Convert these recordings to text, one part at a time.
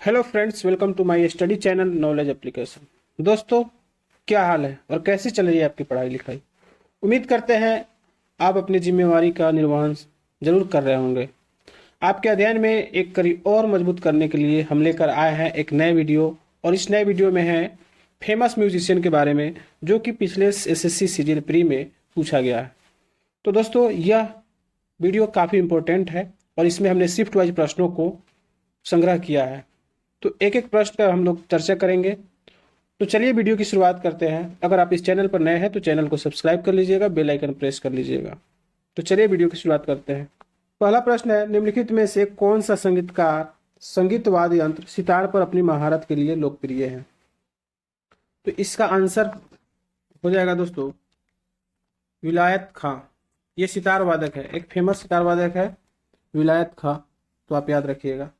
Hello friends, welcome to my study channel knowledge application. दोस्तों, क्या हाल है और कैसी चल रही है आपकी पढ़ाई लिखाई। उम्मीद करते हैं आप अपनी जिम्मेवारी का निर्वहन जरूर कर रहे होंगे। आपके अध्ययन में एक कड़ी और मजबूत करने के लिए हम लेकर आए हैं एक नए वीडियो। और इस नए वीडियो में है फेमस म्यूजिशियन के बारे में, जो कि पिछले एसएससी सीजीएल प्री में पूछा गया है। तो दोस्तों, यह वीडियो काफ़ी इम्पोर्टेंट है और इसमें हमने शिफ्ट वाइज प्रश्नों को संग्रह किया है। तो एक एक प्रश्न पर हम लोग चर्चा करेंगे। तो चलिए वीडियो की शुरुआत करते हैं। अगर आप इस चैनल पर नए हैं तो चैनल को सब्सक्राइब कर लीजिएगा, बेल आइकन प्रेस कर लीजिएगा। तो चलिए वीडियो की शुरुआत करते हैं। पहला प्रश्न है, निम्नलिखित में से कौन सा संगीतकार संगीत वाद्य यंत्र सितार पर अपनी महारत के लिए लोकप्रिय है। तो इसका आंसर हो जाएगा दोस्तों विलायत खां। ये सितार वादक है, एक फेमस सितार वादक है विलायत खां। तो आप याद रखिएगा।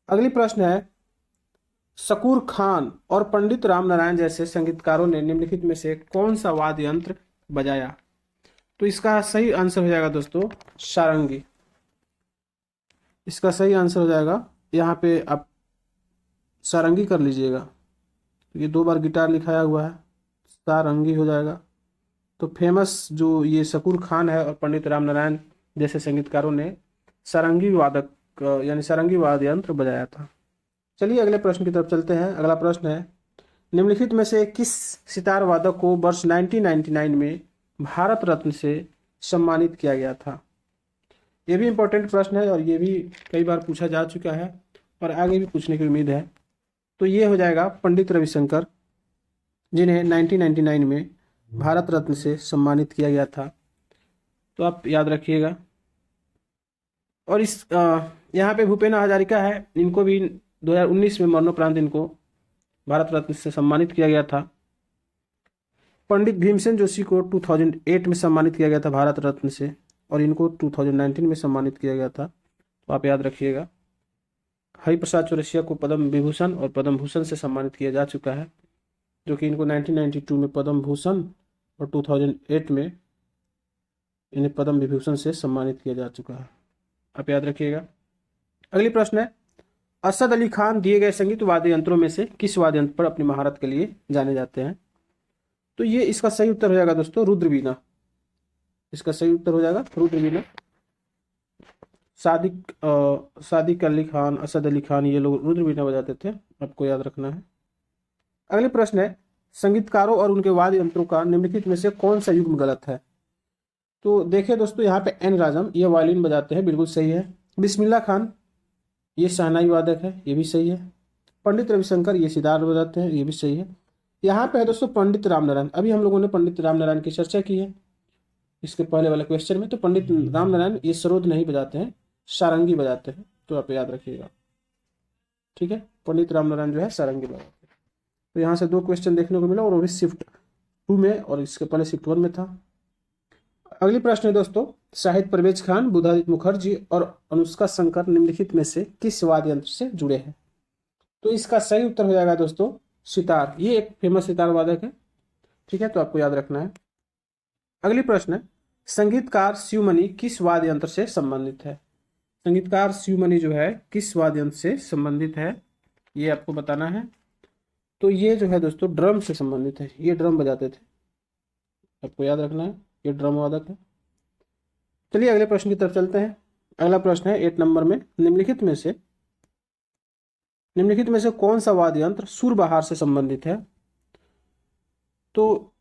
अगली प्रश्न है, शकूर खान और पंडित रामनारायण जैसे संगीतकारों ने निम्नलिखित में से कौन सा वाद्य यंत्र बजाया। तो इसका सही आंसर हो जाएगा दोस्तों सारंगी। इसका सही आंसर हो जाएगा, यहाँ पे आप सारंगी कर लीजिएगा। ये दो बार गिटार लिखाया हुआ है, सारंगी हो जाएगा। तो फेमस जो ये शकूर खान है और पंडित रामनारायण जैसे संगीतकारों ने सारंगी वादक यानी सारंगी वाद्य यंत्र बजाया था। चलिए अगले प्रश्न की तरफ चलते हैं। अगला प्रश्न है, निम्नलिखित में से किस सितार वादक को वर्ष 1999 में भारत रत्न से सम्मानित किया गया था। ये भी इम्पोर्टेंट प्रश्न है और ये भी कई बार पूछा जा चुका है और आगे भी पूछने की उम्मीद है। तो ये हो जाएगा पंडित रविशंकर, जिन्हें 1999 में भारत रत्न से सम्मानित किया गया था। तो आप याद रखिएगा। और इस यहाँ पे भूपेन हजारिका है, इनको भी 2019 में मरणोपरांत इनको भारत रत्न से सम्मानित किया गया था। पंडित भीमसेन जोशी को 2008 में सम्मानित किया गया था भारत रत्न से और इनको 2019 में सम्मानित किया गया था। तो आप याद रखिएगा। हरिप्रसाद चौरसिया को पद्म विभूषण और पद्म भूषण से सम्मानित किया जा चुका है, जो कि इनको 1992 में पद्म भूषण और 2008 में इन्हें पद्म विभूषण से सम्मानित किया जा चुका है। आप याद रखिएगा। अगली प्रश्न है, असद अली खान दिए गए संगीत वाद्य यंत्रों में से किस वाद्य यंत्र पर अपनी महारत के लिए जाने जाते हैं। तो ये इसका सही उत्तर हो जाएगा दोस्तों रुद्रवीणा। इसका सही उत्तर हो जाएगा रुद्रवीणा। सादिक अली खान, असद अली खान, ये लोग रुद्रवीणा बजाते थे, आपको याद रखना है। अगले प्रश्न है, संगीतकारों और उनके वाद्य यंत्रों का निम्नलिखित में से कौन सा युग्म गलत है। तो देखिए दोस्तों, यहाँ पे एन राजम ये वायलिन बजाते हैं, बिल्कुल सही है। बिस्मिल्लाह खान ये शहनाई वादक है, ये भी सही है। पंडित रविशंकर ये सितार बजाते हैं, ये भी सही है। यहाँ पे है दोस्तों पंडित रामनारायण। अभी हम लोगों ने पंडित रामनारायण की चर्चा की है इसके पहले वाले क्वेश्चन में। तो पंडित रामनारायण ये सरोद नहीं बजाते हैं, सारंगी बजाते हैं। तो आप याद रखिएगा, ठीक है। पंडित रामनारायण जो है सारंगी बजाते हैं। तो यहाँ से दो क्वेश्चन देखने को मिला और वो भी शिफ्ट 2 में और इसके पहले शिफ्ट 1 में था। अगली प्रश्न है दोस्तों, शाहिद परवेज खान, बुधादित्य मुखर्जी और अनुष्का शंकर निम्नलिखित में से किस वाद्य यंत्र से जुड़े हैं। तो इसका सही उत्तर हो जाएगा दोस्तों सितार। ये एक फेमस सितार वादक है, ठीक है। तो आपको याद रखना है। अगली प्रश्न है, संगीतकार शिवमणि किस वाद्य यंत्र से संबंधित है। संगीतकार शिवमणि जो है किस वाद्य यंत्र से संबंधित है, ये आपको बताना है। तो ये जो है दोस्तों ड्रम से संबंधित है, ये ड्रम बजाते थे, आपको याद रखना है। ये ड्रम वादक है। चलिए अगले प्रश्न की तरफ चलते हैं। अगला प्रश्न है 8 नंबर में, निम्नलिखित में से कौन सा वाद्य यंत्र सुरबहार से संबंधित है। तो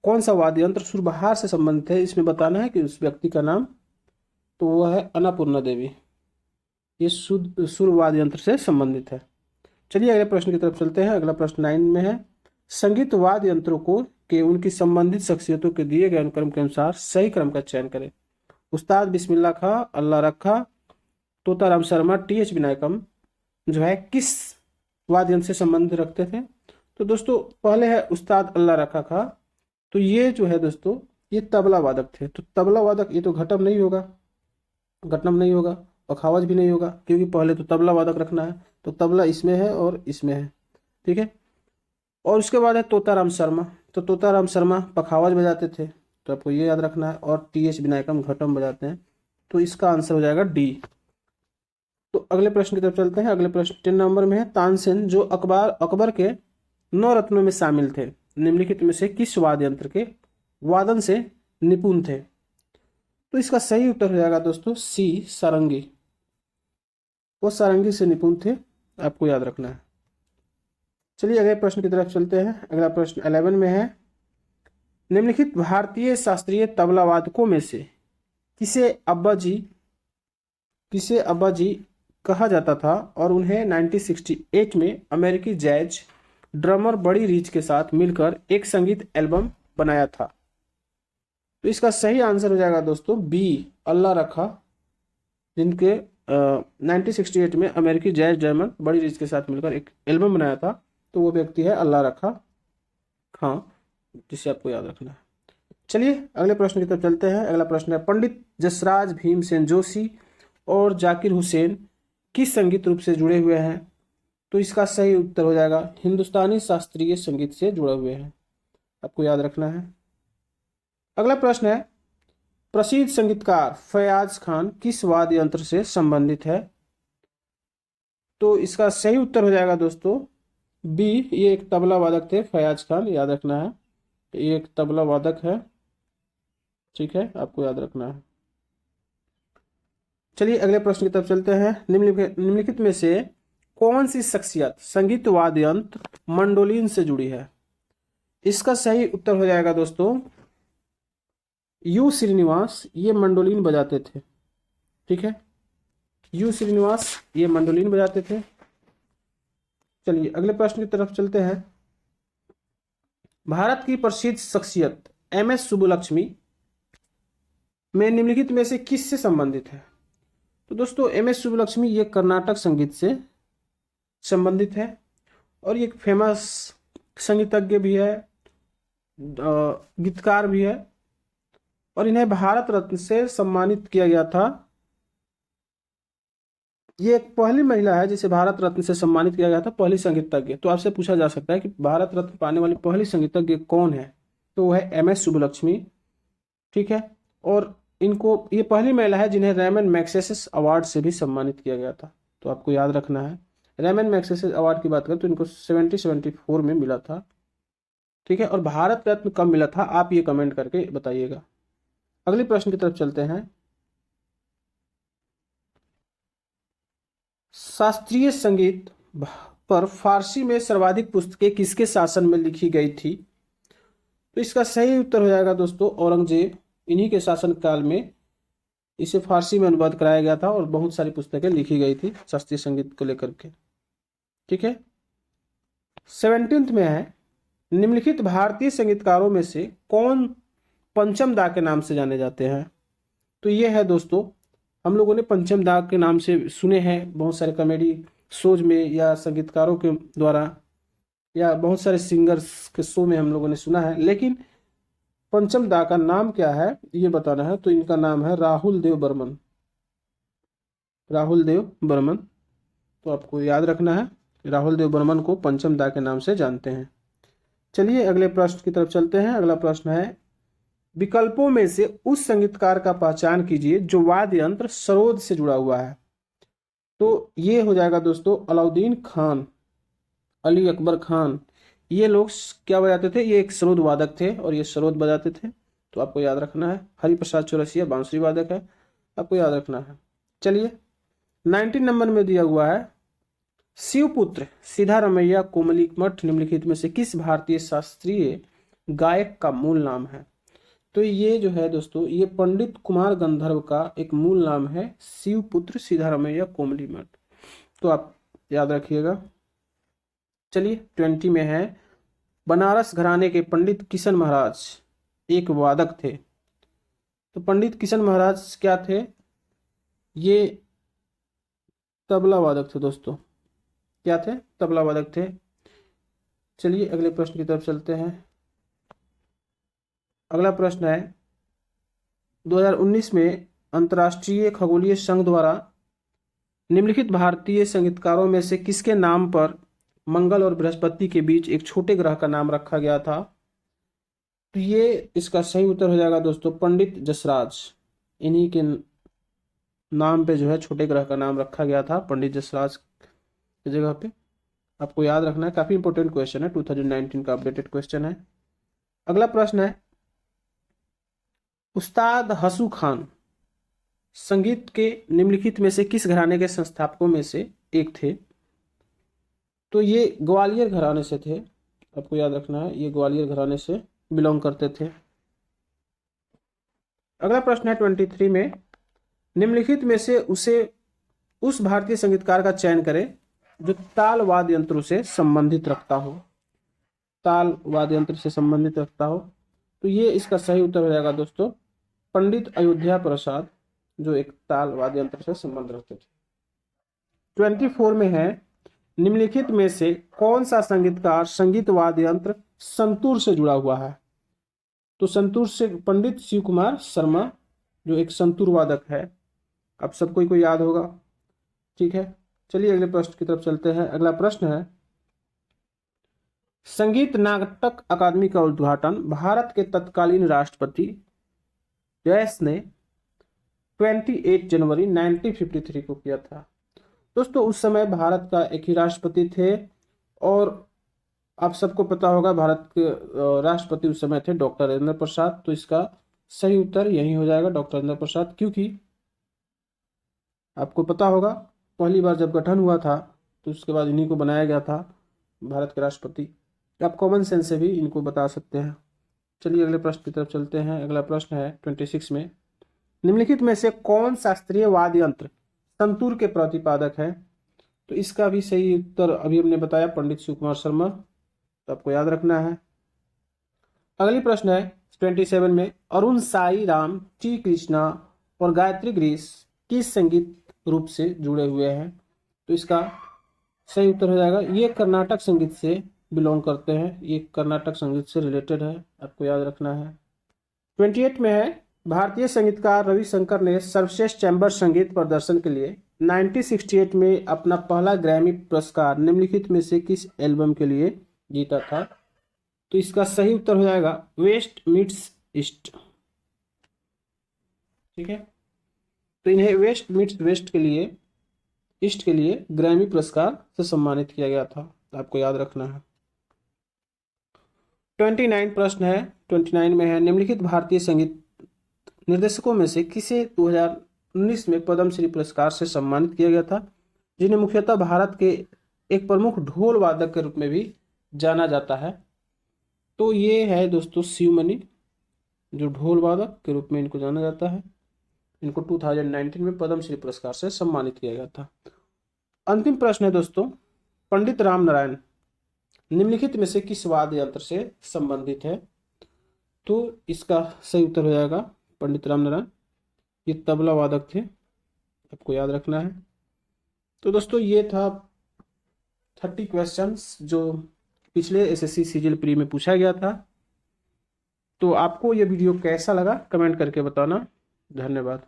कौन सा वाद्य यंत्र सुरबहार से संबंधित है, इसमें बताना है कि उस व्यक्ति का नाम। तो वह है अन्नपूर्णा देवी। ये सुर वाद्य यंत्र से संबंधित है। चलिए अगले प्रश्न की तरफ चलते हैं। अगला प्रश्न 9 में है, संगीत वाद्य यंत्रों को के उनकी संबंधित शख्सियतों के दिए गए अनुक्रम के अनुसार सही क्रम का चयन करें। उस्ताद बिस्मिल्लाह खां, अल्लाह रखा, तोताराम शर्मा, टी.एच. विनायकम जो है किस वाद्य यंत्र से संबंध रखते थे। तो दोस्तों पहले है उस्ताद अल्लाह रखा खां। तो ये जो है दोस्तों ये तबला वादक थे। तो तबला वादक ये तो घटम नहीं होगा, घटम नहीं होगा, पखावज भी नहीं होगा, क्योंकि पहले तो तबला वादक रखना है। तो तबला इसमें है और इसमें है, ठीक है। और उसके बाद है तोताराम शर्मा। तो तोताराम शर्मा पखावज बजाते थे, तो आपको ये याद रखना है। और टी.एच. विनायकम घटम बजाते हैं। तो इसका आंसर हो जाएगा डी। तो अगले प्रश्न की तरफ चलते हैं। अगले प्रश्न 10 नंबर में है, तानसेन जो अकबर के 9 रत्नों में शामिल थे, निम्नलिखित में से किस वाद्य यंत्र के वादन से निपुण थे? तो इसका सही उत्तर हो जाएगा दोस्तों सी, सारंगी। वो सारंगी से निपुण थे, आपको याद रखना है। चलिए अगले प्रश्न की तरफ चलते हैं। अगला प्रश्न 11 में है, निम्नलिखित भारतीय शास्त्रीय तबला वादकों में से किसे अब्बा जी कहा जाता था और उन्हें 1968 में अमेरिकी जैज ड्रमर बड़ी रीच के साथ मिलकर एक संगीत एल्बम बनाया था? तो इसका सही आंसर हो जाएगा दोस्तों बी, अल्लाह रखा, जिनके 1968 में अमेरिकी जैज ड्रमर बड़ी रीच के साथ मिलकर एक एल्बम बनाया था। तो वो व्यक्ति है अल्लाह रखा खां, जिसे आपको याद रखना है। चलिए अगले प्रश्न की तरफ चलते हैं। अगला प्रश्न है, पंडित जसराज भीमसेन जोशी और जाकिर हुसैन किस संगीत रूप से जुड़े हुए हैं? तो इसका सही उत्तर हो जाएगा हिंदुस्तानी शास्त्रीय संगीत से जुड़े हुए हैं, आपको याद रखना है। अगला प्रश्न है, प्रसिद्ध संगीतकार फयाज खान किस वाद्य यंत्र से संबंधित है? तो इसका सही उत्तर हो जाएगा दोस्तों बी, ये एक तबला वादक थे फयाज खान, याद रखना है। ये एक तबला वादक है, ठीक है, आपको याद रखना है। चलिए अगले प्रश्न की तरफ चलते हैं। निम्नलिखित में से कौन सी शख्सियत संगीत वाद्य यंत्र मंडोलिन से जुड़ी है? इसका सही उत्तर हो जाएगा दोस्तों यू श्रीनिवास, ये मंडोलिन बजाते थे, ठीक है, यू श्रीनिवास ये मंडोलिन बजाते थे। चलिए अगले प्रश्न की तरफ चलते हैं। भारत की प्रसिद्ध शख्सियत एम.एस. सुब्बुलक्ष्मी में निम्नलिखित में से किससे संबंधित है? तो दोस्तों एम.एस. सुब्बुलक्ष्मी ये कर्नाटक संगीत से संबंधित है और ये एक फेमस संगीतज्ञ भी है, गीतकार भी है, और इन्हें भारत रत्न से सम्मानित किया गया था। ये एक पहली महिला है जिसे भारत रत्न से सम्मानित किया गया था, पहली संगीतज्ञ। तो आपसे पूछा जा सकता है कि भारत रत्न पाने वाली पहली संगीतज्ञ कौन है? तो वो है एम.एस. सुब्बुलक्ष्मी, ठीक है। और इनको ये पहली महिला है जिन्हें रैमन मैग्सेसे अवार्ड से भी सम्मानित किया गया था, तो आपको याद रखना है। रैमन मैग्सेसे अवार्ड की बात करें तो इनको 74 में मिला था, ठीक है। और भारत रत्न कब मिला था आप ये कमेंट करके बताइएगा। अगले प्रश्न की तरफ चलते हैं। शास्त्रीय संगीत पर फारसी में सर्वाधिक पुस्तकें किसके शासन में लिखी गई थी? तो इसका सही उत्तर हो जाएगा दोस्तों औरंगजेब, इन्हीं के शासन काल में इसे फारसी में अनुवाद कराया गया था और बहुत सारी पुस्तकें लिखी गई थी शास्त्रीय संगीत को लेकर के, ठीक है। 17th में है, निम्नलिखित भारतीय संगीतकारों में से कौन पंचम दा के नाम से जाने जाते हैं? तो ये है दोस्तों, हम लोगों ने पंचम दा के नाम से सुने हैं बहुत सारे कॉमेडी शोज में या संगीतकारों के द्वारा या बहुत सारे सिंगर्स के शो में हम लोगों ने सुना है, लेकिन पंचम दा का नाम क्या है ये बताना है। तो इनका नाम है राहुल देव बर्मन, राहुल देव बर्मन। तो आपको याद रखना है, राहुल देव बर्मन को पंचम दा के नाम से जानते हैं। चलिए अगले प्रश्न की तरफ चलते हैं। अगला प्रश्न है, विकल्पों में से उस संगीतकार का पहचान कीजिए जो वाद्य यंत्र सरोद से जुड़ा हुआ है। तो ये हो जाएगा दोस्तों अलाउद्दीन खान, अली अकबर खान। ये लोग क्या बजाते थे? ये एक सरोद वादक थे और ये सरोद बजाते थे, तो आपको याद रखना है। हरिप्रसाद चौरसिया बांसुरी वादक है, आपको याद रखना है। चलिए 19 नंबर में दिया हुआ है, शिवपुत्र सिद्धारमैया कोमलीमठ निम्नलिखित में से किस भारतीय शास्त्रीय गायक का मूल नाम है? तो ये जो है दोस्तों ये पंडित कुमार गंधर्व का एक मूल नाम है, शिवपुत्र सिद्धारमैया कोमलीमठ, तो आप याद रखिएगा। चलिए 20 में है, बनारस घराने के पंडित किशन महाराज एक वादक थे। तो पंडित किशन महाराज क्या थे? ये तबला वादक थे दोस्तों, क्या थे? तबला वादक थे। चलिए अगले प्रश्न की तरफ चलते हैं। अगला प्रश्न है, 2019 में अंतर्राष्ट्रीय खगोलीय संघ द्वारा निम्नलिखित भारतीय संगीतकारों में से किसके नाम पर मंगल और बृहस्पति के बीच एक छोटे ग्रह का नाम रखा गया था? तो ये इसका सही उत्तर हो जाएगा दोस्तों पंडित जसराज, इन्हीं के नाम पे जो है छोटे ग्रह का नाम रखा गया था पंडित जसराज की जगह पे। आपको याद रखना है, काफी इंपॉर्टेंट क्वेश्चन है, 2019 का अपडेटेड क्वेश्चन है। अगला प्रश्न है, उस्ताद हसू खान संगीत के निम्नलिखित में से किस घराने के संस्थापकों में से एक थे? तो ये ग्वालियर घराने से थे, आपको याद रखना है, ये ग्वालियर घराने से बिलोंग करते थे। अगला प्रश्न है 23 में, निम्नलिखित में से उस भारतीय संगीतकार का चयन करें जो ताल वाद्य यंत्रों से संबंधित रखता हो। ताल वाद्य यंत्र से संबंधित रखता हो, तो ये इसका सही उत्तर हो जाएगा दोस्तों पंडित अयोध्या प्रसाद, जो एक ताल वाद्य यंत्र से संबंध रखते थे। 24 में है, निम्नलिखित में से कौन सा संगीतकार संगीत वाद्य यंत्र संतूर से जुड़ा हुआ है? तो संतूर से पंडित शिव कुमार शर्मा, जो एक संतूर वादक है, आप सबको को याद होगा। ठीक है, चलिए अगले प्रश्न की तरफ चलते हैं। अगला प्रश्न है, संगीत नाटक अकादमी का उद्घाटन भारत के तत्कालीन राष्ट्रपति जयस ने 28 जनवरी 1953 को किया था। दोस्तों उस समय भारत का एक ही राष्ट्रपति थे और आप सबको पता होगा भारत के राष्ट्रपति उस समय थे डॉक्टर राजेंद्र प्रसाद। तो इसका सही उत्तर यही हो जाएगा डॉक्टर राजेंद्र प्रसाद, क्योंकि आपको पता होगा पहली बार जब गठन हुआ था तो उसके बाद इन्हीं को बनाया गया था भारत के राष्ट्रपति। आप कॉमन सेंस से भी इनको बता सकते हैं। चलिए अगले प्रश्न की तरफ चलते हैं। अगला प्रश्न है 26 में, निम्नलिखित में से कौन शास्त्रीय वाद्य यंत्र संतूर के प्रतिपादक है? तो इसका भी सही उत्तर अभी हमने बताया पंडित शिव कुमार शर्मा, तो आपको याद रखना है। अगली प्रश्न है 27 में, अरुण साई राम, टी कृष्णा और गायत्री गिरीश किस संगीत रूप से जुड़े हुए हैं? तो इसका सही उत्तर हो जाएगा, ये कर्नाटक संगीत से बिलोंग करते हैं, ये कर्नाटक संगीत से रिलेटेड है, आपको याद रखना है। 28 में है, भारतीय संगीतकार रविशंकर ने सर्वश्रेष्ठ चैम्बर संगीत प्रदर्शन के लिए 1968 में अपना पहला ग्रैमी पुरस्कार निम्नलिखित में से किस एल्बम के लिए जीता था? तो इसका सही उत्तर हो जाएगा वेस्ट मीट्स ईस्ट। ठीक है, तो इन्हें वेस्ट मीट्स वेस्ट के लिए ईस्ट के लिए ग्रैमी पुरस्कार से सम्मानित किया गया था, आपको याद रखना है। 29 प्रश्न है, 29 में है, निम्नलिखित भारतीय संगीत निर्देशकों में से किसे 2019 में पद्मश्री पुरस्कार से सम्मानित किया गया था, जिन्हें मुख्यतः भारत के एक प्रमुख ढोल वादक के रूप में भी जाना जाता है? तो ये है दोस्तों शिवमणि, जो ढोल वादक के रूप में इनको जाना जाता है। इनको 2019 में पद्मश्री पुरस्कार से सम्मानित किया गया था। अंतिम प्रश्न है दोस्तों, पंडित राम नारायण निम्नलिखित में से किस वाद्य यंत्र से संबंधित है? तो इसका सही उत्तर हो जाएगा पंडित राम नारायण, ये तबला वादक थे, आपको याद रखना है। तो दोस्तों ये था 30 क्वेश्चंस जो पिछले एसएससी सीजीएल प्री में पूछा गया था। तो आपको ये वीडियो कैसा लगा कमेंट करके बताना। धन्यवाद।